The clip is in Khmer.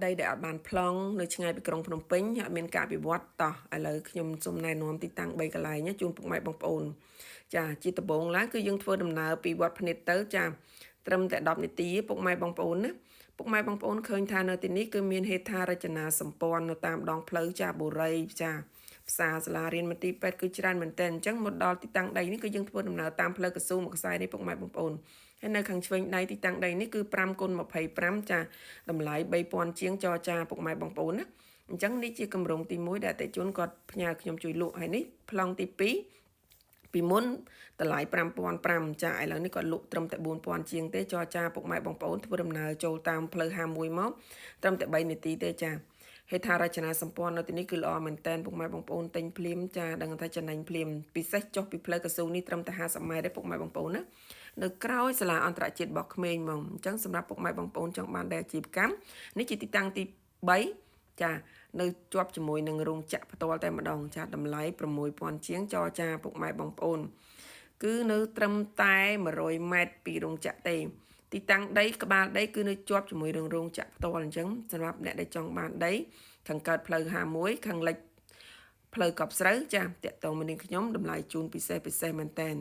ដីដែលអត់បានប្លង់នៅឆ្ងាយពីក្រុងភ្នំពេញអត់មានការវិវត្តតោះឥឡូវខ្ញុំសូមណែនាំទីតាំង3កន្លែងជូនពុកម៉ែបងប្អូនចាជាដំបូងឡើងគឺយើងធ្វើដំណើរពីវត្តភ្នែតទៅចាត្រឹមតែ10នាទីពុកម៉ែបងប្អូនណាពុកម៉ែបងប្អូនឃើញថានៅទីនេះគឺមានហេដ្ឋារចនាសម្ព័ន្ធនៅតាមដងផ្លូវចាបុរីចាផ្សារសាលារៀនមន្ទីរពេទ្យគឺច្រើនមែនទែនអញ្ចឹងមកដល់ទីតាំងដីនេះគឺយើងធ្វើដំណើរតាមផ្លូវកស៊ូមួយខ្សែនេះពុកម៉ែបងប្អូនហើយនៅខាងឆ្វេងដៃទីតាំងដីនេះគឺ5x25ចាតម្លៃ3000ជាងចរចាពុកម៉ែបងប្អូនណាអញ្ចឹងនេះជាគម្រោងទី1ដែលអតិថិជនគាត់ផ្ញើខ្ញុំជួយលក់ហើយនេះប្លង់ទី2ពីមុនតម្លៃ5500ចាឥឡូវនេះគាត់លក់ត្រឹមតែ4000ជាងទេចរចាពុកម៉ែបងប្អូនធ្វើដំណើរចូលតាមផ្លូវ51មកត្រឹមតែ3នាទីទេចាហេដ្ឋារចនាសម្ព័ន្ធនៅទីនេះគឺល្អមែនតែនពុកម៉ែបងប្អូនទិញភ្លាមចាដឹងថាចំណេញភ្លាមពិសេសចុះពីផ្លូវកស៊ូនេះត្រឹមតែ50ម៉ែត្រទេពុកម៉ែបងប្អូនណានៅក្រោយសាលាអន្តរជាតិរបស់ក្មេងហ្មងអញ្ចឹងសម្រាប់ពុកម៉ែបងប្អូនចង់បានដែលអាជីវកម្មនេះជាទីតាំងទី3ចានៅជាប់ជាមួយនឹងរោងចក្រផ្ទាល់តែម្ដងចាតម្លៃ6000ជាងចរចាពុកម៉ែបងប្អូនគឺនៅត្រឹមតែ100ម៉ែត្រពីរោងចក្រទេទីតាំងដីក្បាលដីគឺនៅជាប់ជាមួយនឹងរោងចក្រផ្ទាល់អញ្ចឹងសម្រាប់អ្នកដែលចង់បានដីខាងកើតផ្លូវ51ខាងលិចផ្លូវកប់ស្រូវចាតាក់ទងមកនឹងខ្ញុំតម្លៃជូនពិសេសមែនតែន